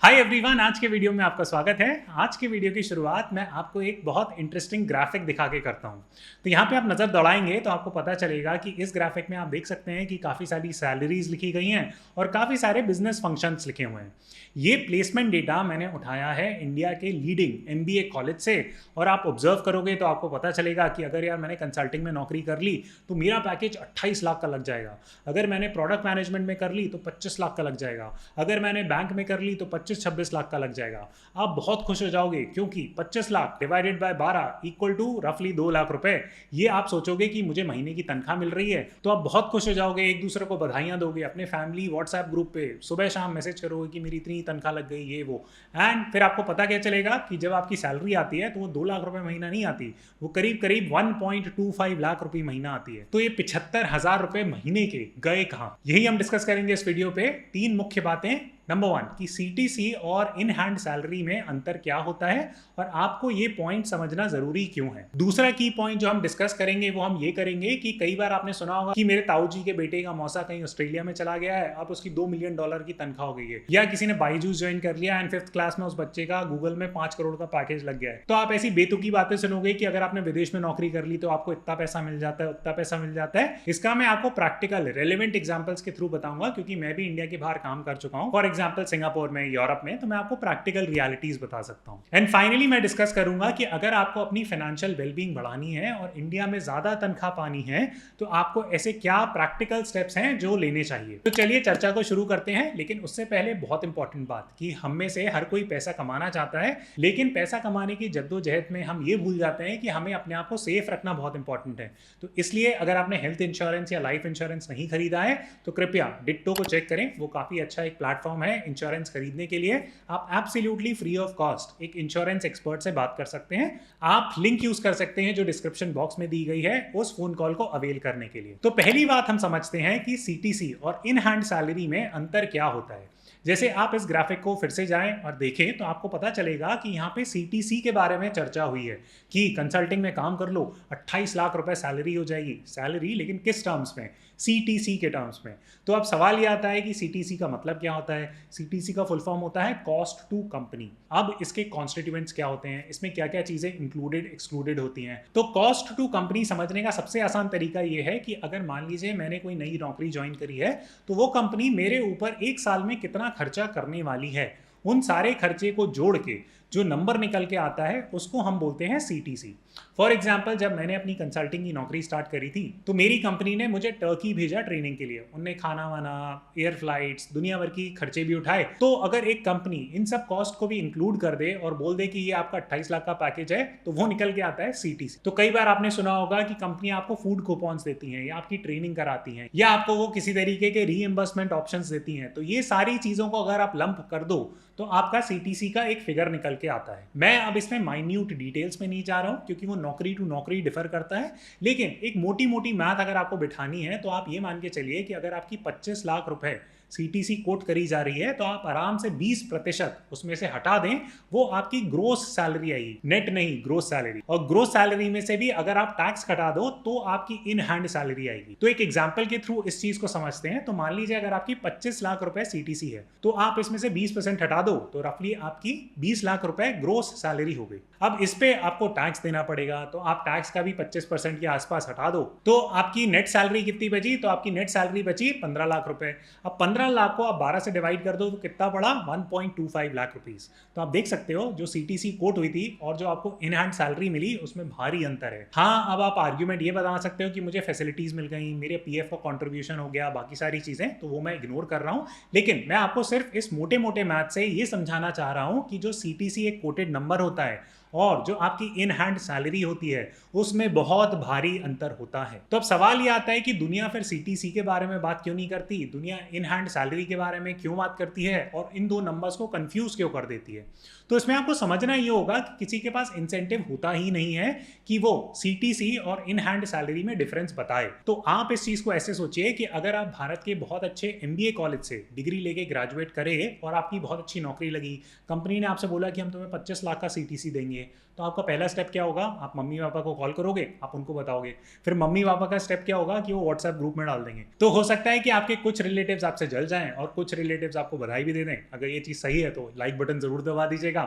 Hi everyone, आज के video में आपका स्वागत है। आज के वीडियो की शुरुआत मैं आपको एक बहुत इंटरेस्टिंग ग्राफिक दिखा के करता हूँ। तो यहाँ पे आप नज़र दौड़ाएंगे तो आपको पता चलेगा कि इस ग्राफिक में आप देख सकते हैं कि काफ़ी सारी सैलरीज लिखी गई हैं और काफ़ी सारे बिजनेस फंक्शंस लिखे हुए हैं। ये प्लेसमेंट डेटा मैंने उठाया है इंडिया के लीडिंग MBA कॉलेज से, और आप ऑब्जर्व करोगे तो आपको पता चलेगा कि अगर यार मैंने कंसल्टिंग में नौकरी कर ली तो मेरा पैकेज 28 लाख का लग जाएगा। अगर मैंने प्रोडक्ट मैनेजमेंट में कर ली तो 25 लाख का लग जाएगा। अगर मैंने बैंक में कर ली तो 25-26 लाख का लग जाएगा। आप बहुत खुश हो जाओगे क्योंकि 25 lakh divided by 12 equal to रफली 2 लाख रुपए। ये आप सोचोगे कि मुझे महीने की तनख्वाह मिल रही है तो आप बहुत खुश हो जाओगे, एक दूसरे को बधाइयां दोगे, अपने फैमिली व्हाट्सएप ग्रुप पे सुबह शाम मैसेज करोगे कि मेरी इतनी तनख्वाह लग गई, ये वो। एंड फिर आपको पता क्या चलेगा कि जब आपकी सैलरी आती है तो वो 2 लाख रुपए महीना नहीं आती, वो करीब करीब 1.25 लाख रुपए महीना आती है। तो ये 75,000 रुपए महीने के गए कहां, यही हम डिस्कस करेंगे इस वीडियो पे। 3 मुख्य बातें। नंबर 1 कि CTC और इन हैंड सैलरी में अंतर क्या होता है और आपको ये पॉइंट समझना जरूरी क्यों है। दूसरा की पॉइंट जो हम डिस्कस करेंगे वो हम ये करेंगे कि कई बार आपने सुना होगा कि मेरे ताऊ जी के बेटे का मौसा कहीं ऑस्ट्रेलिया में चला गया है, अब उसकी $2 मिलियन की तनख्वाह हो गई है, या किसी ने बाईजूस ज्वाइन कर लिया एंड 5th क्लास में उस बच्चे का गूगल में 5 करोड़ का पैकेज लग गया है। तो आप ऐसी बेतुकी बातें सुनोगे कि अगर आपने विदेश में नौकरी कर ली तो आपको इतना पैसा मिल जाता है, उतना पैसा मिल जाता है। इसका मैं आपको प्रैक्टिकल रेलेवेंट एग्जांपल्स के थ्रू बताऊंगा क्योंकि मैं भी इंडिया के बाहर काम कर चुका हूं। फॉर एग्जांपल सिंगापुर में, यूरोप में, तो मैं आपको प्रैक्टिकल रियलिटीज बता सकता हूं। एंड फाइनली मैं डिस्कस करूंगा कि अगर आपको अपनी फाइनेंशियल वेलबींग बढ़ानी है और इंडिया में ज्यादा तनख्वाह पानी है तो आपको ऐसे क्या प्रैक्टिकल स्टेप्स हैं जो लेने चाहिए। तो चलिए चर्चा को शुरू करते हैं, लेकिन उससे पहले बहुत इंपॉर्टेंट बात कि हम में से हर कोई पैसा कमाना चाहता है, लेकिन पैसा कमाने की जद्दोजहद में हम ये भूल जाते हैं कि हमें अपने आप को सेफ रखना बहुत इंपॉर्टेंट है। तो इसलिए अगर आपने हेल्थ इंश्योरेंस या लाइफ इंश्योरेंस नहीं खरीदा है तो कृपया डिट्टो को चेक करें, वो काफी अच्छा एक प्लेटफॉर्म है इंश्योरेंस खरीदने के लिए। आप एब्सोल्युटली फ्री ऑफ कॉस्ट एक इंश्योरेंस एक्सपर्ट से बात कर सकते हैं। आप लिंक यूज कर सकते हैं जो डिस्क्रिप्शन बॉक्स में दी गई है उस फोन कॉल को अवेल करने के लिए। तो पहली बात हम समझते हैं कि CTC और इन हैंड सैलरी में अंतर क्या होता है। जैसे आप इस ग्राफिक को फिर से जाएं और देखें तो आपको पता चलेगा कि यहाँ पे CTC के बारे में चर्चा हुई है कि कंसल्टिंग में काम कर लो 28 लाख रुपए सैलरी हो जाएगी। सैलरी लेकिन किस टर्म्स में? CTC के टर्म्स में। तो अब सवाल ये आता है कि CTC का मतलब क्या होता है। CTC का फुल फॉर्म होता है कॉस्ट टू कंपनी। अब इसके कॉन्स्टिट्यूएंट्स क्या होते हैं, इसमें क्या क्या चीजें इंक्लूडेड एक्सक्लूडेड होती हैं। तो कॉस्ट टू कंपनी समझने का सबसे आसान तरीका ये है कि अगर मान लीजिए मैंने कोई नई नौकरी ज्वाइन करी है तो वो कंपनी मेरे ऊपर 1 साल में कितना खर्चा करने वाली है, उन सारे खर्चे को जोड़ के जो नंबर निकल के आता है उसको हम बोलते हैं CTC। फॉर एग्जाम्पल, जब मैंने अपनी कंसल्टिंग की नौकरी स्टार्ट करी थी तो मेरी कंपनी ने मुझे टर्की भेजा ट्रेनिंग के लिए। उनने खाना वाना, एयर फ्लाइट्स, दुनिया भर की खर्चे भी उठाए। तो अगर एक कंपनी इन सब कॉस्ट को भी इंक्लूड कर दे और बोल दे कि ये आपका 28 लाख का पैकेज है तो वो निकल के आता है CTC। तो कई बार आपने सुना होगा कि कंपनी आपको फूड कूपन्स देती हैं या आपकी ट्रेनिंग कराती हैं या आपको वो किसी तरीके के रीएम्बर्समेंट ऑप्शंस देती हैं। तो ये सारी चीजों को अगर आप लंप कर दो तो आपका CTC का एक फिगर निकल के आता है। मैं अब इसमें माइन्यूट डिटेल्स में नहीं जा रहा हूं क्योंकि वो नौकरी टू नौकरी डिफर करता है, लेकिन एक मोटी मोटी मैथ अगर आपको बिठानी है तो आप ये मान के चलिए कि अगर आपकी 25 लाख रुपए CTC कोट करी जा रही है तो आप आराम से 20% उसमें से हटा दें, वो आपकी ग्रोस सैलरी आएगी, नेट नहीं, ग्रोस सैलरी। और ग्रोस सैलरी में से भी अगर आप टैक्स हटा दो तो आपकी इन हैंड सैलरी आएगी। तो एक एग्जांपल के थ्रू इस चीज को समझते हैं। तो मान लीजिए अगर आपकी 25 लाख रुपए CTC है तो आप इसमें से 20% हटा दो तो रफली आपकी 20 लाख रुपए ग्रोस सैलरी हो गई। अब इस पे आपको टैक्स देना पड़ेगा तो आप टैक्स का भी 25% के आसपास हटा दो तो आपकी नेट सैलरी कितनी बची? तो आपकी नेट सैलरी बची 15 लाख रुपए। अब 15 लाख को आप 12 से डिवाइड कर दो तो कितना पड़ा? 1.25 लाख रुपीस। तो आप देख सकते हो जो CTC कोट हुई थी और जो आपको इन हैंड सैलरी मिली उसमें भारी अंतर है। हाँ, अब आप आर्ग्यूमेंट ये बता सकते हो कि मुझे फैसिलिटीज मिल गई, मेरे PF का कॉन्ट्रीब्यूशन हो गया, बाकी सारी चीजें, तो वो मैं इग्नोर कर रहा हूं। लेकिन मैं आपको सिर्फ इस मोटे मोटे मैथ से ये समझाना चाह रहा हूं कि जो CTC एक कोटेड नंबर होता है और जो आपकी इन हैंड सैलरी होती है उसमें बहुत भारी अंतर होता है। तो अब सवाल ये आता है कि दुनिया फिर CTC के बारे में बात क्यों नहीं करती, दुनिया इन हैंड सैलरी के बारे में क्यों बात करती है और इन दो नंबर्स को कंफ्यूज क्यों कर देती है। तो इसमें आपको समझना ये होगा कि किसी के पास इंसेंटिव होता ही नहीं है कि वो CTC और इन हैंड सैलरी में डिफरेंस बताए। तो आप इस चीज को ऐसे सोचिए कि अगर आप भारत के बहुत अच्छे MBA कॉलेज से डिग्री लेके ग्रेजुएट करे और आपकी बहुत अच्छी नौकरी लगी, कंपनी ने आपसे बोला कि हम तुम्हें 25 लाख का CTC देंगे चाहिए। तो आपका पहला स्टेप क्या होगा, आप मम्मी पापा को कॉल करोगे, आप उनको बताओगे। फिर मम्मी पापा का स्टेप क्या होगा कि वो व्हाट्सएप ग्रुप में डाल देंगे। तो हो सकता है कि आपके कुछ रिलेटिव्स आपसे जल जाएं और कुछ रिलेटिव्स आपको बधाई भी दे दें। अगर ये चीज़ सही है तो लाइक बटन जरूर दबा दीजिएगा।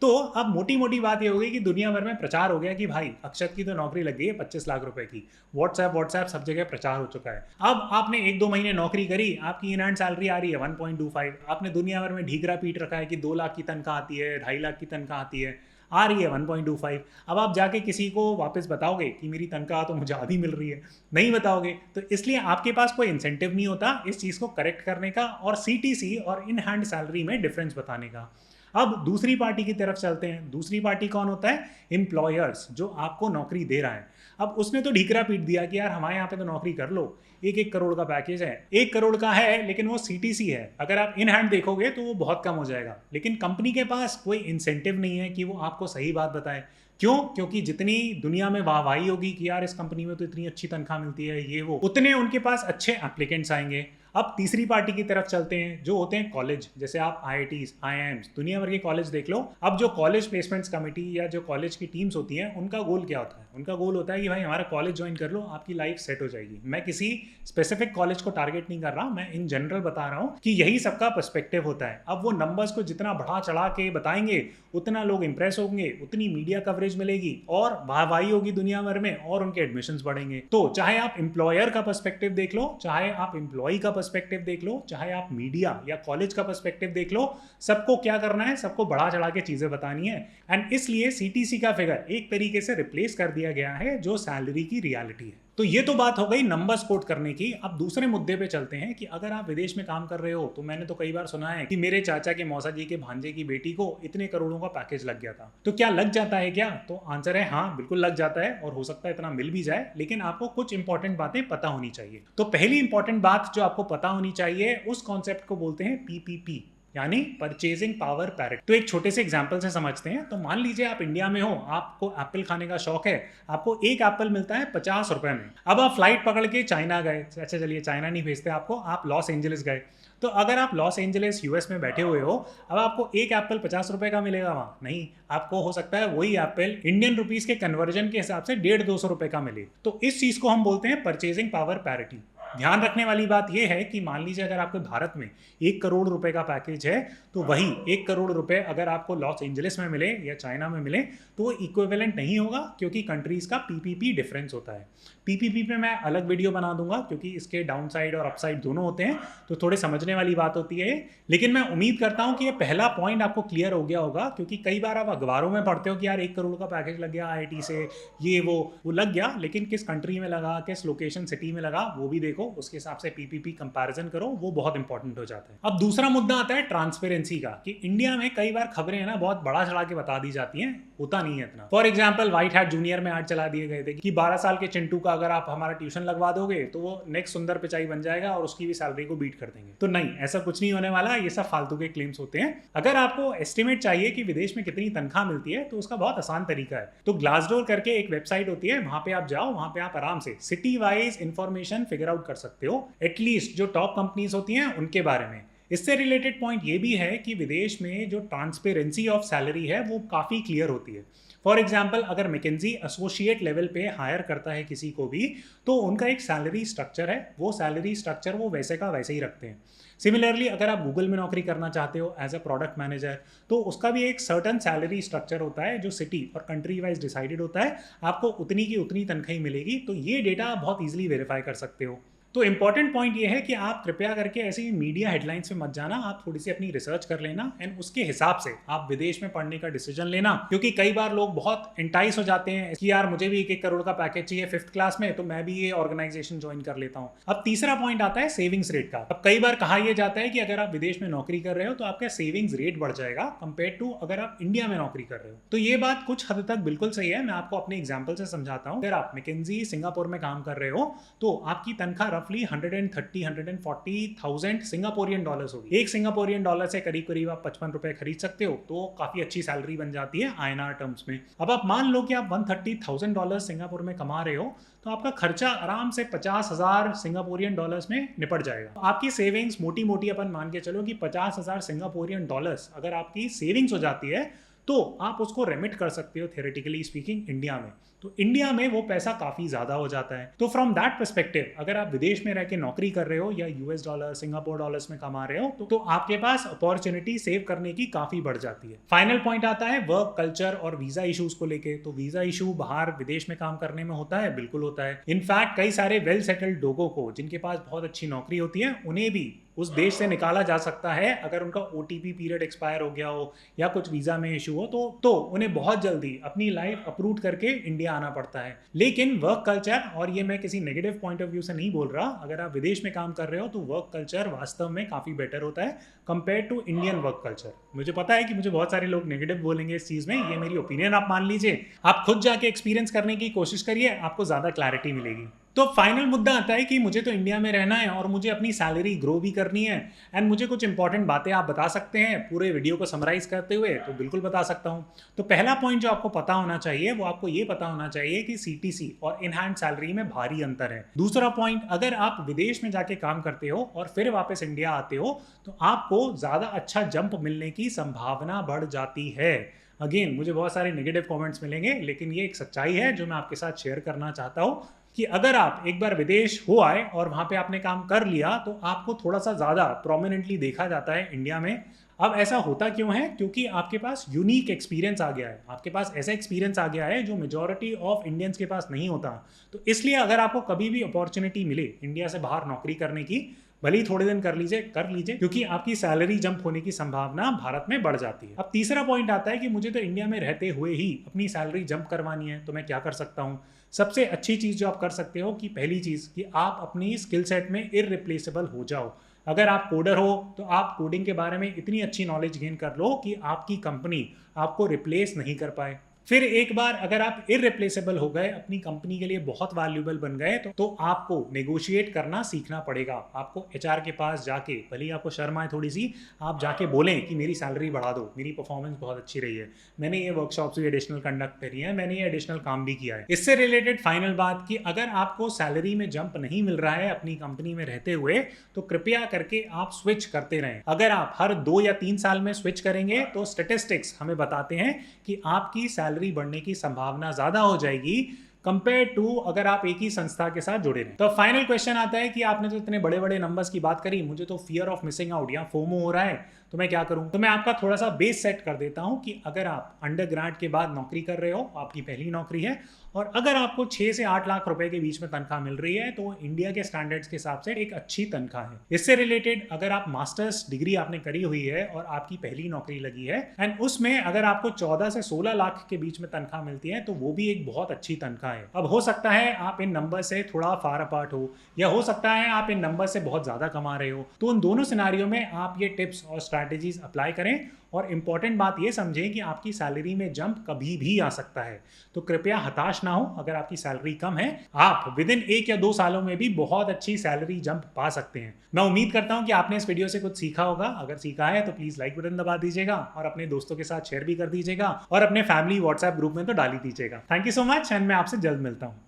तो अब मोटी मोटी बात ये होगी कि दुनिया भर में प्रचार हो गया कि भाई अक्षत की तो नौकरी लग गई है 25 लाख रुपए की। व्हाट्सएप सब जगह प्रचार हो चुका है। अब आपने 1-2 महीने नौकरी करी, आपकी इन हैंड सैलरी आ रही है 1.25। आपने दुनिया भर में ढीकरा पीट रखा है कि 2 लाख की तनख्वाह आती है, 2.5 लाख की तनख्वाह आती है, आ रही है 1.25। अब आप जाके किसी को वापस बताओगे कि मेरी तनख्वाह तो मुझे आधी मिल रही है? नहीं बताओगे। तो इसलिए आपके पास कोई इंसेंटिव नहीं होता इस चीज़ को करेक्ट करने का और सीटीसी और इन हैंड सैलरी में डिफरेंस बताने का। अब दूसरी पार्टी की तरफ चलते हैं। दूसरी पार्टी कौन होता है? एम्प्लॉयर्स, जो आपको नौकरी दे रहा है। अब उसने तो ढीकरा पीट दिया कि यार हमारे यहाँ पे तो नौकरी कर लो, 1-1 करोड़ का पैकेज है। 1 करोड़ का है लेकिन वो सीटीसी है। अगर आप इन हैंड देखोगे तो वो बहुत कम हो जाएगा। लेकिन कंपनी के पास कोई इंसेंटिव नहीं है कि वो आपको सही बात बताए। क्यों? क्योंकि जितनी दुनिया में वाहवाही होगी कि यार इस कंपनी में तो इतनी अच्छी तनख्वाह मिलती है, ये वो, उतने उनके पास अच्छे एप्लीकेंट्स आएंगे। अब तीसरी पार्टी की तरफ चलते हैं, जो होते हैं कॉलेज। जैसे आप आईआईटीज, आईआईएम्स, दुनिया भर के कॉलेज देख लो। अब जो कॉलेज प्लेसमेंट्स कमेटी या जो कॉलेज की टीम्स होती हैं, उनका गोल क्या होता है? उनका गोल होता है कि भाई हमारा कॉलेज ज्वाइन कर लो, आपकी लाइफ सेट हो जाएगी। मैं किसी स्पेसिफिक कॉलेज को टारगेट नहीं कर रहा, मैं इन जनरल बता रहा हूँ कि यही सबका पर्सपेक्टिव होता है। अब वो नंबर्स को जितना बढ़ा चढ़ा के बताएंगे उतना लोग इंप्रेस होंगे, उतनी मीडिया कवरेज मिलेगी और वाहवाही होगी दुनिया भर में और उनके एडमिशंस बढ़ेंगे। तो चाहे आप एम्प्लॉयर का पर्सपेक्टिव देख लो, चाहे आप एम्प्लॉई का पर्सपेक्टिव देख लो, चाहे आप मीडिया या कॉलेज का पर्सपेक्टिव देख लो, सबको क्या करना है? सबको बढ़ा चढ़ा के चीजें बतानी है। एंड इसलिए सीटीसी का फिगर एक तरीके से रिप्लेस कर दिया गया है जो सैलरी की रियलिटी है। तो ये तो बात हो गई नंबर्स कोट करने की। अब दूसरे मुद्दे पे चलते हैं कि अगर आप विदेश में काम कर रहे हो, तो मैंने तो कई बार सुना है कि मेरे चाचा के मौसा जी के भांजे की बेटी को इतने करोड़ों का पैकेज लग गया था। तो क्या लग जाता है क्या? तो आंसर है हाँ, बिल्कुल लग जाता है और हो सकता है इतना मिल भी जाए, लेकिन आपको कुछ इंपॉर्टेंट बातें पता होनी चाहिए। तो पहली इंपॉर्टेंट बात जो आपको पता होनी चाहिए, उस कॉन्सेप्ट को बोलते हैं पीपीपी, यानी परचेजिंग पावर पैरिटी। तो एक छोटे से एग्जांपल से समझते हैं। तो मान लीजिए आप इंडिया में हो, आपको एप्पल खाने का शौक है, आपको एक एप्पल मिलता है 50 रुपए में। अब आप फ्लाइट पकड़ के चाइना गए, अच्छा चलिए चाइना नहीं भेजते आपको, आप लॉस एंजलिस गए। तो अगर आप लॉस एंजलिस यूएस में बैठे हुए हो, अब आपको एक एप्पल 50 रुपए का मिलेगा वहाँ? नहीं, आपको हो सकता है वही एप्पल इंडियन रुपीज के कन्वर्जन के हिसाब से 150-200 रुपए का मिले। तो इस चीज को हम बोलते हैं परचेजिंग पावर पैरिटी। ध्यान रखने वाली बात यह है कि मान लीजिए अगर आपके भारत में 1 करोड़ रुपए का पैकेज है, तो वही 1 करोड़ रुपए अगर आपको लॉस एंजलिस में मिले या चाइना में मिले तो वो इक्विवेलेंट नहीं होगा, क्योंकि कंट्रीज का पीपीपी डिफरेंस होता है। पीपीपी पे मैं अलग वीडियो बना दूंगा, क्योंकि इसके डाउन साइड और अपसाइड दोनों होते हैं, तो थोड़े समझने वाली बात होती है। लेकिन मैं उम्मीद करता हूं कि ये पहला पॉइंट आपको क्लियर हो गया होगा, क्योंकि कई बार आप अखबारों में पढ़ते हो कि यार 1 करोड़ का पैकेज लग गया आईआईटी से, ये वो लग गया, लेकिन किस कंट्री में लगा, किस लोकेशन सिटी में लगा, वो भी देखो, उसके हिसाब से पीपीपी कंपैरिजन करो, वो बहुत इंपॉर्टेंट हो जाता है। अब दूसरा मुद्दा आता है ट्रांसपेरेंसी का, कि इंडिया में कई बार खबरें है ना बहुत बड़ा चढ़ा के बता दी जाती हैं, होता नहीं है इतना। For example white hat junior में ऐड चला दिए गए थे कि 12 साल के चिंटू का अगर आप हमारा ट्यूशन लगवा दोगे तो वो नेक्स्ट सुंदर पिचाई बन जाएगा और उसकी भी सैलरी को बीट कर देंगे। तो नहीं, ऐसा कुछ नहीं होने वाला, ये सब फालतू के क्लेम्स होते हैं। अगर आपको एस्टिमेट चाहिए कि विदेश में कितनी तनख्वाह मिलती है, तो उसका बहुत आसान तरीका है। तो ग्लासडोर करके एक वेबसाइट होती है, वहां पे आप जाओ, वहां पे आप आराम से city wise information figure out कर सकते हो, एटलीस्ट जो टॉप कंपनीज होती हैं उनके बारे में। इससे रिलेटेड पॉइंट ये भी है कि विदेश में जो ट्रांसपेरेंसी ऑफ सैलरी है वो काफ़ी क्लियर होती है। फॉर एग्जाम्पल अगर मैकेंजी एसोसिएट लेवल पे हायर करता है किसी को भी, तो उनका एक सैलरी स्ट्रक्चर है, वो सैलरी स्ट्रक्चर वो वैसे का वैसे ही रखते हैं। सिमिलरली अगर आप गूगल में नौकरी करना चाहते हो एज अ प्रोडक्ट मैनेजर, तो उसका भी एक सर्टन सैलरी स्ट्रक्चर होता है जो सिटी और कंट्री वाइज डिसाइडेड होता है, आपको उतनी की उतनी तनख्वाही मिलेगी। तो ये डेटा आप बहुत ईजिली वेरीफाई कर सकते हो। तो इंपॉर्टेंट पॉइंट ये है कि आप कृपया करके ऐसी मीडिया हेडलाइंस में मत जाना, आप थोड़ी सी अपनी रिसर्च कर लेना एंड उसके हिसाब से आप विदेश में पढ़ने का डिसीजन लेना। क्योंकि कई बार लोग बहुत इंटाइस हो जाते हैं कि यार मुझे भी 1-1 करोड़ का पैकेज चाहिए 5th क्लास में, तो मैं भी ये ऑर्गेनाइजेशन ज्वाइन कर लेता हूँ। अब तीसरा पॉइंट आता है सेविंग्स रेट का। अब कई बार कहा यह जाता है कि अगर आप विदेश में नौकरी कर रहे हो तो आपका सेविंग्स रेट बढ़ जाएगा कंपेयर टू अगर आप इंडिया में नौकरी कर रहे हो। तो ये बात कुछ हद तक बिल्कुल सही है, मैं आपको अपने एग्जाम्पल से समझाता हूँ। अगर आप मैकेंजी सिंगापुर में काम कर रहे हो तो आपकी तनख्वाह रफली 130,000-140,000 सिंगापुरियन डॉलर्स होगी। एक सिंगापुरियन डॉलर से करीब करीब आप 55 रुपए खरीद सकते हो, तो काफी अच्छी सैलरी बन जाती है आईएनआर टर्म्स में। अब आप मान लो कि आप 130,000 डॉलर सिंगापुर में कमा रहे हो, तो आपका खर्चा आराम से 50,000 सिंगापुरियन डॉलर्स में निपट जाएगा। आपकी सेविंग्स मोटी मोटी अपन मान के चलो कि 50,000 सिंगापुरियन डॉलर्स अगर आपकी सेविंग्स हो जाती है, तो आप उसको रेमिट कर सकते हो थ्योरेटिकली स्पीकिंग इंडिया में। तो इंडिया में वो पैसा काफ़ी ज़्यादा हो जाता है। तो फ्रॉम दैट पर्सपेक्टिव अगर आप विदेश में रह के नौकरी कर रहे हो या यूएस डॉलर सिंगापुर डॉलर्स में कमा रहे हो तो आपके पास अपॉर्चुनिटी सेव करने की काफ़ी बढ़ जाती है। फाइनल पॉइंट आता है वर्क कल्चर और वीज़ा इशूज़ को लेके। तो वीज़ा इशू बाहर विदेश में काम करने में होता है, बिल्कुल होता है। इनफैक्ट कई सारे वेल सेटल्ड लोगों को जिनके पास बहुत अच्छी नौकरी होती है उन्हें भी उस देश से निकाला जा सकता है अगर उनका ओटीपी पीरियड एक्सपायर हो गया हो या कुछ वीज़ा में इशू हो तो उन्हें बहुत जल्दी अपनी लाइफ अप्रूव करके इंडिया आना पड़ता है। लेकिन वर्क कल्चर, और ये मैं किसी नेगेटिव पॉइंट ऑफ व्यू से नहीं बोल रहा, अगर आप विदेश में काम कर रहे हो तो वर्क कल्चर वास्तव में काफ़ी बेटर होता है compare to Indian work culture. मुझे पता है कि मुझे बहुत सारे लोग नेगेटिव बोलेंगे इस चीज़ में, ये मेरी ओपिनियन आप मान लीजिए, आप खुद जाके एक्सपीरियंस करने की कोशिश करिए, आपको ज़्यादा क्लैरिटी मिलेगी। तो फाइनल मुद्दा आता है कि मुझे तो इंडिया में रहना है और मुझे अपनी सैलरी ग्रो भी करनी है एंड मुझे कुछ इंपॉर्टेंट बातें आप बता सकते हैं पूरे वीडियो को समराइज करते हुए। तो बिल्कुल बता सकता हूं। तो पहला पॉइंट जो आपको पता होना चाहिए वो आपको ये पता होना चाहिए कि सीटीसी और इन हैंड सैलरी में भारी अंतर है। दूसरा पॉइंट, अगर आप विदेश में जाके काम करते हो और फिर वापस इंडिया आते हो तो आपको ज़्यादा अच्छा जंप मिलने की संभावना बढ़ जाती है। अगेन मुझे बहुत सारे नेगेटिव कमेंट्स मिलेंगे लेकिन ये एक सच्चाई है जो मैं आपके साथ शेयर करना चाहता हूँ कि अगर आप एक बार विदेश हो आए और वहाँ पे आपने काम कर लिया तो आपको थोड़ा सा ज़्यादा प्रोमिनेंटली देखा जाता है इंडिया में। अब ऐसा होता क्यों है? क्योंकि आपके पास यूनिक एक्सपीरियंस आ गया है, आपके पास ऐसा एक्सपीरियंस आ गया है जो मेजॉरिटी ऑफ इंडियंस के पास नहीं होता। तो इसलिए अगर आपको कभी भी अपॉर्चुनिटी मिले इंडिया से बाहर नौकरी करने की, भले ही थोड़े दिन कर लीजिए क्योंकि आपकी सैलरी जंप होने की संभावना भारत में बढ़ जाती है। अब तीसरा पॉइंट आता है कि मुझे तो इंडिया में रहते हुए ही अपनी सैलरी जंप करवानी है, तो मैं क्या कर सकता हूँ? सबसे अच्छी चीज़ जो आप कर सकते हो कि पहली चीज़ कि आप अपनी स्किल सेट में इररिप्लेसेबल हो जाओ। अगर आप कोडर हो तो आप कोडिंग के बारे में इतनी अच्छी नॉलेज गेन कर लो कि आपकी कंपनी आपको रिप्लेस नहीं कर पाए। फिर एक बार अगर आप इररिप्लेसेबल हो गए, अपनी कंपनी के लिए बहुत वैल्यूएबल बन गए तो आपको नेगोशिएट करना सीखना पड़ेगा। आपको एचआर के पास जाके, भले ही आपको शर्म आए थोड़ी सी, आप जाके बोलें कि मेरी सैलरी बढ़ा दो, मेरी परफॉर्मेंस बहुत अच्छी रही है, मैंने ये वर्कशॉप्स भी एडिशनल कंडक्ट करी है, मैंने ये एडिशनल काम भी किया है। इससे रिलेटेड फाइनल बात कि अगर आपको सैलरी में जंप नहीं मिल रहा है अपनी कंपनी में रहते हुए तो कृपया करके आप स्विच करते रहें। अगर आप हर 2 या 3 साल में स्विच करेंगे तो स्टैटिस्टिक्स हमें बताते हैं कि आपकी सैलरी बढ़ने की संभावना ज्यादा हो जाएगी कंपेयर टू अगर आप एक ही संस्था के साथ जुड़े रहें। तो फाइनल क्वेश्चन आता है कि आपने तो इतने बड़े बड़े नंबर्स की बात करी, मुझे तो फियर ऑफ मिसिंग आउट या फोमो हो रहा है, तो मैं क्या करूं? तो मैं आपका थोड़ा सा बेस सेट कर देता हूं कि अगर आप अंडर ग्रेड के बाद नौकरी कर रहे हो, आपकी पहली नौकरी है, और अगर आपको 6 से 8 लाख रुपए के बीच में तनख्वाह मिल रही है तो इंडिया के स्टैंडर्ड्स के हिसाब से एक अच्छी तनख्वाह है। इससे रिलेटेड अगर आप मास्टर्स डिग्री आपने करी हुई है और आपकी पहली नौकरी लगी है एंड उसमें अगर आपको 14 से 16 लाख के बीच में तनख्वाह मिलती है तो वो भी एक बहुत अच्छी तनख्वाह है। अब हो सकता है आप इन नंबर से थोड़ा फार अपार्ट हो या हो सकता है आप इन नंबर से बहुत ज्यादा कमा रहे हो, तो उन दोनों सिनारियों में आप ये टिप्स और स्ट्रैटेजीज अप्लाई करें और इंपॉर्टेंट बात ये समझें कि आपकी सैलरी में जंप कभी भी आ सकता है। तो कृपया हताश ना हो अगर आपकी सैलरी कम है, आप विद इन 1 या 2 सालों में भी बहुत अच्छी सैलरी जंप पा सकते हैं। मैं उम्मीद करता हूं कि आपने इस वीडियो से कुछ सीखा होगा। अगर सीखा है तो प्लीज लाइक बटन दबा दीजिएगा और अपने दोस्तों के साथ शेयर भी कर दीजिएगा और अपने फैमिली व्हाट्सएप ग्रुप में तो डाल ही दीजिएगा। Thank you so much and मैं आपसे जल्द मिलता हूँ।